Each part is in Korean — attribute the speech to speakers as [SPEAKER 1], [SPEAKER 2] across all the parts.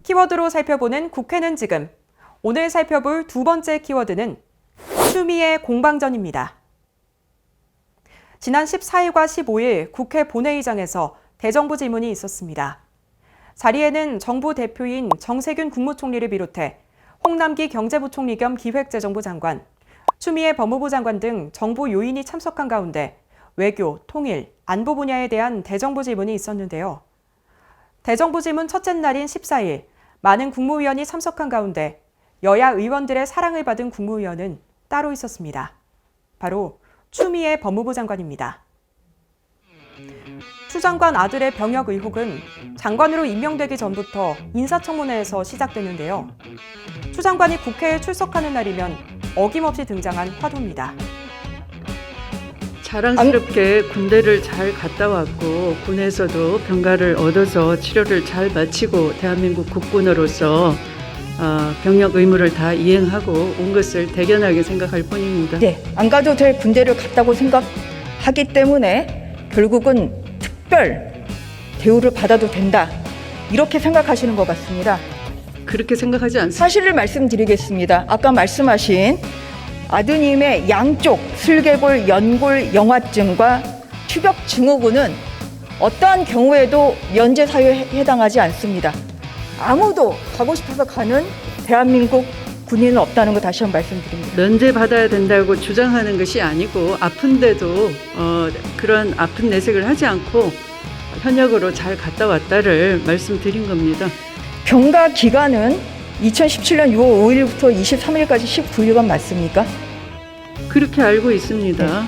[SPEAKER 1] 키워드로 살펴보는 국회는 지금. 오늘 살펴볼 두 번째 키워드는 추미애 공방전입니다. 지난 14일과 15일 국회 본회의장에서 대정부 질문이 있었습니다. 자리에는 정부 대표인 정세균 국무총리를 비롯해 홍남기 경제부총리 겸 기획재정부 장관, 추미애 법무부 장관 등 정부 요인이 참석한 가운데 외교, 통일, 안보 분야에 대한 대정부 질문이 있었는데요. 대정부 질문 첫째 날인 14일, 많은 국무위원이 참석한 가운데 여야 의원들의 사랑을 받은 국무위원은 따로 있었습니다. 바로 추미애 법무부 장관입니다. 추 장관 아들의 병역 의혹은 장관으로 임명되기 전부터 인사청문회에서 시작됐는데요. 추 장관이 국회에 출석하는 날이면 어김없이 등장한 화두입니다.
[SPEAKER 2] 자랑스럽게 군대를 잘 갔다 왔고 군에서도 병가를 얻어서 치료를 잘 마치고 대한민국 국군으로서 병역 의무를 다 이행하고 온 것을 대견하게 생각할 뿐입니다.
[SPEAKER 3] 네, 안 가도 될 군대를 갔다고 생각하기 때문에 결국은 특별 대우를 받아도 된다, 이렇게 생각하시는 것 같습니다.
[SPEAKER 2] 그렇게 생각하지 않습니다.
[SPEAKER 3] 사실을 말씀드리겠습니다. 아까 말씀하신 아드님의 양쪽 슬개골, 연골 영화증과 투벽 증후군은 어떠한 경우에도 면제 사유에 해당하지 않습니다. 아무도 가고 싶어서 가는 대한민국 군인은 없다는 거 다시 한번 말씀드립니다.
[SPEAKER 2] 면제 받아야 된다고 주장하는 것이 아니고 아픈데도 그런 아픈 내색을 하지 않고 현역으로 잘 갔다 왔다를 말씀드린 겁니다.
[SPEAKER 3] 병가 기간은 2017년 6월 5일부터 23일까지 19일간 맞습니까?
[SPEAKER 2] 그렇게 알고 있습니다.
[SPEAKER 3] 네.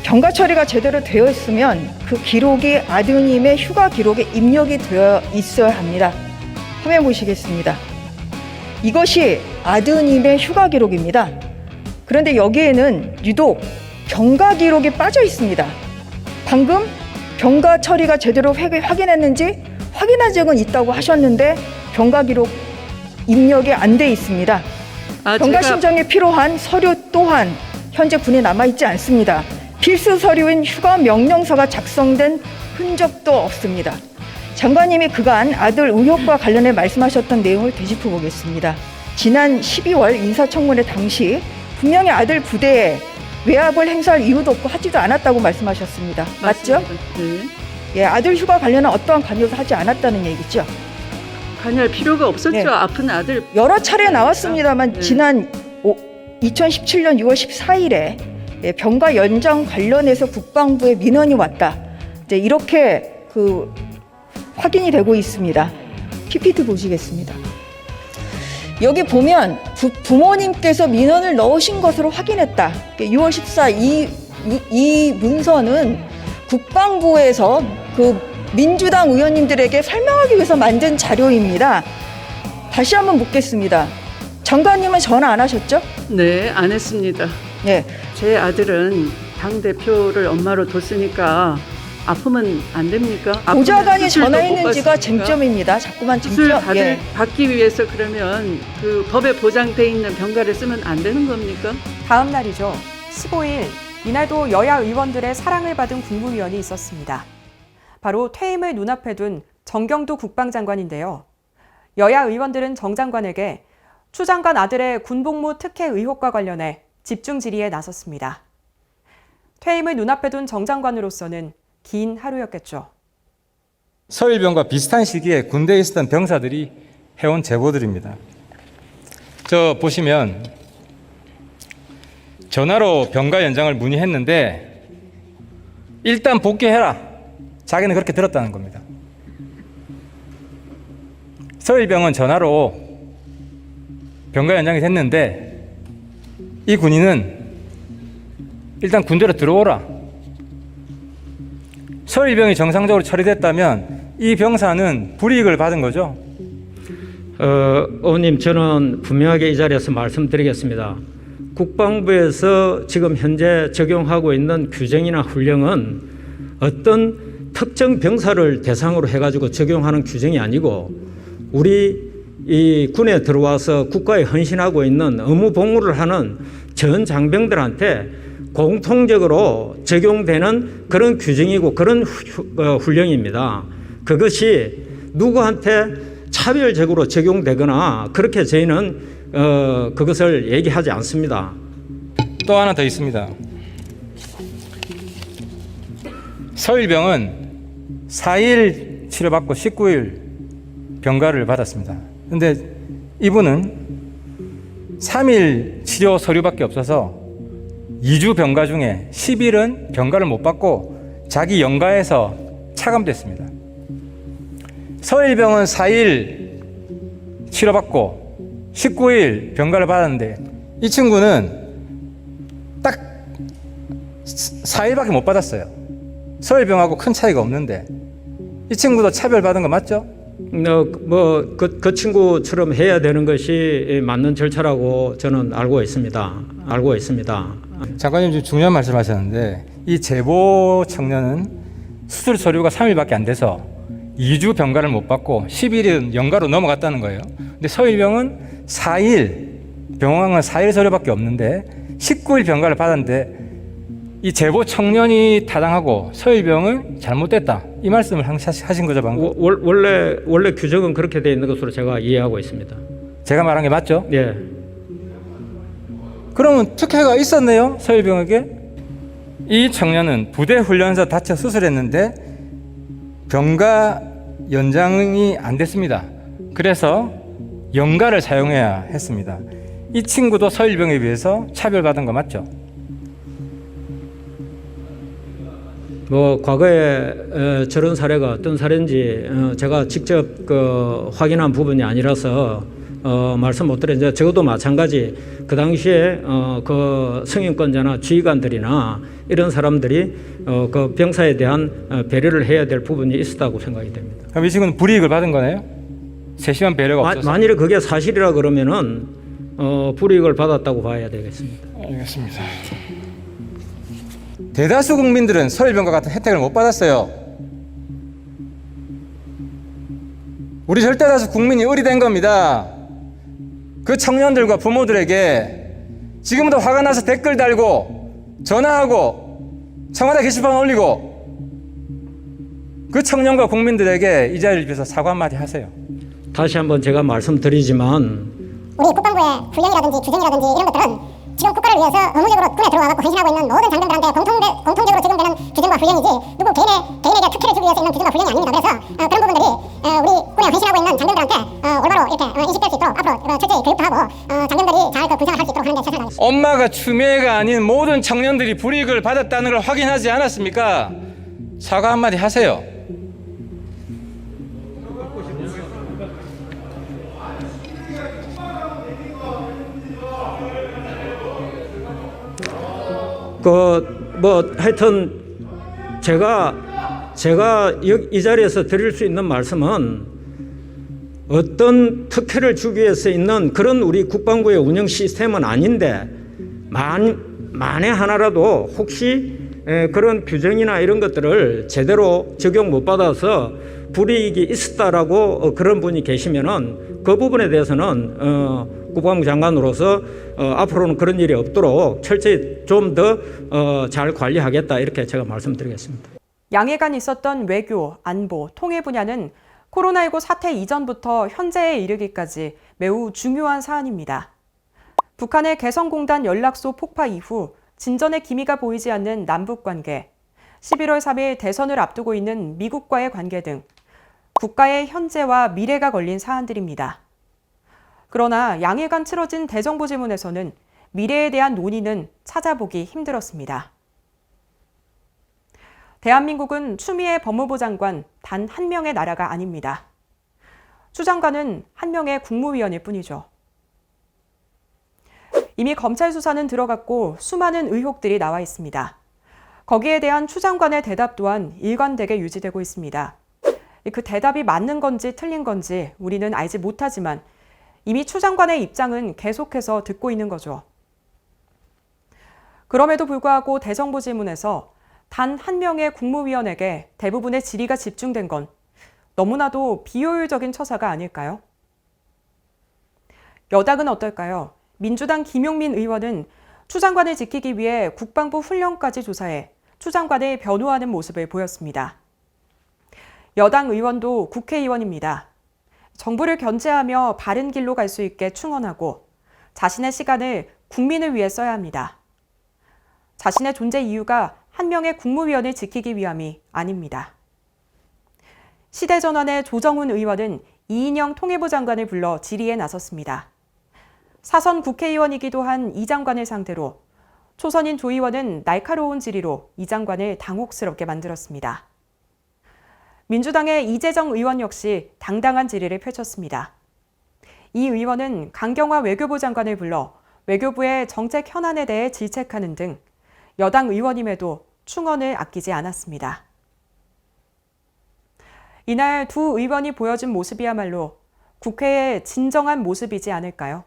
[SPEAKER 3] 병가 처리가 제대로 되어 있으면 그 기록이 아드님의 휴가 기록에 입력이 되어 있어야 합니다. 화면 보시겠습니다. 이것이 아드님의 휴가 기록입니다. 그런데 여기에는 유독 병가 기록이 빠져 있습니다. 방금 병가 처리가 제대로 확인했는지 확인한 적은 있다고 하셨는데 병가 기록 입력이 안 돼 있습니다. 병가 신청에 필요한 서류 또한 현재 군에 남아있지 않습니다. 필수 서류인 휴가 명령서가 작성된 흔적도 없습니다. 장관님이 그간 아들 의혹과 관련해 말씀하셨던 내용을 되짚어 보겠습니다. 지난 12월 인사청문회 당시 분명히 아들 부대에 외압을 행사할 이유도 없고 하지도 않았다고 말씀하셨습니다. 맞죠?
[SPEAKER 2] 네.
[SPEAKER 3] 예, 아들 휴가 관련한 어떠한 관여도 하지 않았다는 얘기죠.
[SPEAKER 2] 관여할 필요가 없었죠.
[SPEAKER 3] 네.
[SPEAKER 2] 아픈 아들.
[SPEAKER 3] 여러 차례 나왔습니다만
[SPEAKER 2] 네.
[SPEAKER 3] 지난 2017년 6월 14일에 병가 연장 관련해서 국방부에 민원이 왔다, 이제 이렇게 확인이 되고 있습니다. PPT 보시겠습니다. 여기 보면 부모님께서 민원을 넣으신 것으로 확인했다. 6월 14일 이 문서는 국방부에서 민주당 의원님들에게 설명하기 위해서 만든 자료입니다. 다시 한번 묻겠습니다. 장관님은 전화 안 하셨죠?
[SPEAKER 2] 네, 안 했습니다.
[SPEAKER 3] 네.
[SPEAKER 2] 제 아들은 당대표를 엄마로 뒀으니까 아프면 안 됩니까?
[SPEAKER 3] 보좌관이 전화했는지가
[SPEAKER 2] 수술도 못 받습니까?
[SPEAKER 3] 쟁점입니다. 자꾸만
[SPEAKER 2] 수술
[SPEAKER 3] 쟁점. 예.
[SPEAKER 2] 받기 위해서 그러면 그 법에 보장돼 있는 병가를 쓰면 안 되는 겁니까?
[SPEAKER 1] 다음 날이죠. 15일, 이날도 여야 의원들의 사랑을 받은 국무위원이 있었습니다. 바로 퇴임을 눈앞에 둔 정경두 국방장관인데요. 여야 의원들은 정 장관에게 추 장관 아들의 군복무 특혜 의혹과 관련해 집중 질의에 나섰습니다. 퇴임을 눈앞에 둔 정 장관으로서는 긴 하루였겠죠.
[SPEAKER 4] 서일병과 비슷한 시기에 군대에 있었던 병사들이 해온 제보들입니다. 저 보시면 전화로 병가 연장을 문의했는데 일단 복귀해라, 자기는 그렇게 들었다는 겁니다. 서일병은 전화로 병가 연장이 됐는데 이 군인은 일단 군대로 들어오라, 서일병이 정상적으로 처리됐다면 이 병사는 불이익을 받은 거죠.
[SPEAKER 5] 의원님, 저는 분명하게 이 자리에서 말씀드리겠습니다. 국방부에서 지금 현재 적용하고 있는 규정이나 훈령은 어떤 특정 병사를 대상으로 해가지고 적용하는 규정이 아니고 우리 이 군에 들어와서 국가에 헌신하고 있는 의무 복무를 하는 전 장병들한테 공통적으로 적용되는 그런 규정이고 그런 훈령입니다. 그것이 누구한테 차별적으로 적용되거나 그렇게 저희는 그것을 얘기하지 않습니다.
[SPEAKER 4] 또 하나 더 있습니다. 서일병은 4일 치료받고 19일 병가를 받았습니다. 근데 이분은 3일 치료 서류밖에 없어서 2주 병가 중에 10일은 병가를 못 받고 자기 영가에서 차감됐습니다. 서일병은 4일 치료받고 19일 병가를 받았는데 이 친구는 딱 4일밖에 못 받았어요. 서일병하고 큰 차이가 없는데 이 친구도 차별받은 거 맞죠?
[SPEAKER 5] 그 친구처럼 해야 되는 것이 맞는 절차라고 저는 알고 있습니다.
[SPEAKER 4] 장관님 좀 중요한 말씀하셨는데 이 제보 청년은 수술 서류가 3일밖에 안 돼서 2주 병가를 못 받고 10일은 영가로 넘어갔다는 거예요. 근데 서일병은 4일, 병원은 4일 서류밖에 없는데 19일 병가를 받았는데 이 제보 청년이 타당하고 서일병은 잘못됐다. 이 말씀을 하신 거죠, 방금?
[SPEAKER 5] 원래 규정은 그렇게 되어 있는 것으로 제가 이해하고 있습니다.
[SPEAKER 4] 제가 말한 게 맞죠?
[SPEAKER 5] 예.
[SPEAKER 4] 그러면 특혜가 있었네요, 서일병에게? 이 청년은 부대 훈련에서 다쳐 수술했는데 병가 연장이 안 됐습니다. 그래서 영가를 사용해야 했습니다. 이 친구도 서일병에 비해서 차별받은 거 맞죠?
[SPEAKER 5] 과거에 저런 사례가 어떤 사례인지 제가 직접 확인한 부분이 아니라서 말씀 못 드렸는데 적어도 마찬가지 그 당시에 그 성인권자나 지휘관들이나 이런 사람들이 그 병사에 대한 배려를 해야 될 부분이 있었다고 생각이 됩니다.
[SPEAKER 4] 그럼 이 친구는 불이익을 받은 거네요? 세심한 배려가 없어서?
[SPEAKER 5] 만일에 그게 사실이라 그러면은 불이익을 받았다고 봐야 되겠습니다.
[SPEAKER 4] 알겠습니다. 대다수 국민들은 서일병과 같은 혜택을 못 받았어요. 우리 절대다수 국민이 의리된 겁니다. 그 청년들과 부모들에게 지금부터 화가 나서 댓글 달고 전화하고 청와대 게시판 올리고 그 청년과 국민들에게 이 자리를 빌어서 사과 한마디 하세요.
[SPEAKER 5] 다시 한번 제가 말씀드리지만
[SPEAKER 6] 우리 국방부의 훈련이라든지 규정이라든지 이런 것들은 지금 국가를 위해서 의무적으로 군에 들어와서 헌신하고 있는 모든 장병들한테 공통적으로 적용되는 규정과 훈련이지 누구 개인에게 특혜를 주기 위해서 있는 규정과 훈련이 아닙니다. 그래서 그런 부분들이 우리 군에 헌신하고 있는 장병들한테 올바로 이렇게 인식될 수 있도록 앞으로 철저히 교육도 하고 장병들이 잘 군생활 할 수 있도록 하는 데 최선을 다하겠습니다.
[SPEAKER 4] 엄마가 추미애가 아닌 모든 청년들이 불이익을 받았다는 걸 확인하지 않았습니까? 사과 한마디 하세요.
[SPEAKER 5] 하여튼 제가 이 자리에서 드릴 수 있는 말씀은 어떤 특혜를 주기 위해서 있는 그런 우리 국방부의 운영 시스템은 아닌데 만에 하나라도 혹시 그런 규정이나 이런 것들을 제대로 적용 못 받아서 불이익이 있었다라고 그런 분이 계시면은 그 부분에 대해서는 국방부 장관으로서 앞으로는 그런 일이 없도록 철저히 좀 더 잘 관리하겠다 이렇게 제가 말씀드리겠습니다.
[SPEAKER 1] 양해간 있었던 외교, 안보, 통일 분야는 코로나19 사태 이전부터 현재에 이르기까지 매우 중요한 사안입니다. 북한의 개성공단 연락소 폭파 이후 진전의 기미가 보이지 않는 남북관계, 11월 3일 대선을 앞두고 있는 미국과의 관계 등 국가의 현재와 미래가 걸린 사안들입니다. 그러나 양일간 치러진 대정부 질문에서는 미래에 대한 논의는 찾아보기 힘들었습니다. 대한민국은 추미애 법무부 장관 단 한 명의 나라가 아닙니다. 추 장관은 한 명의 국무위원일 뿐이죠. 이미 검찰 수사는 들어갔고 수많은 의혹들이 나와 있습니다. 거기에 대한 추 장관의 대답 또한 일관되게 유지되고 있습니다. 그 대답이 맞는 건지 틀린 건지 우리는 알지 못하지만 이미 추 장관의 입장은 계속해서 듣고 있는 거죠. 그럼에도 불구하고 대정부 질문에서 단 한 명의 국무위원에게 대부분의 질의가 집중된 건 너무나도 비효율적인 처사가 아닐까요? 여당은 어떨까요? 민주당 김용민 의원은 추 장관을 지키기 위해 국방부 훈련까지 조사해 추 장관을 변호하는 모습을 보였습니다. 여당 의원도 국회의원입니다. 정부를 견제하며 바른 길로 갈 수 있게 충원하고 자신의 시간을 국민을 위해 써야 합니다. 자신의 존재 이유가 한 명의 국무위원을 지키기 위함이 아닙니다. 시대전환의 조정훈 의원은 이인영 통일부 장관을 불러 질의에 나섰습니다. 사선 국회의원이기도 한 이 장관을 상대로 초선인 조 의원은 날카로운 질의로 이 장관을 당혹스럽게 만들었습니다. 민주당의 이재정 의원 역시 당당한 질의를 펼쳤습니다. 이 의원은 강경화 외교부 장관을 불러 외교부의 정책 현안에 대해 질책하는 등 여당 의원임에도 충언을 아끼지 않았습니다. 이날 두 의원이 보여준 모습이야말로 국회의 진정한 모습이지 않을까요?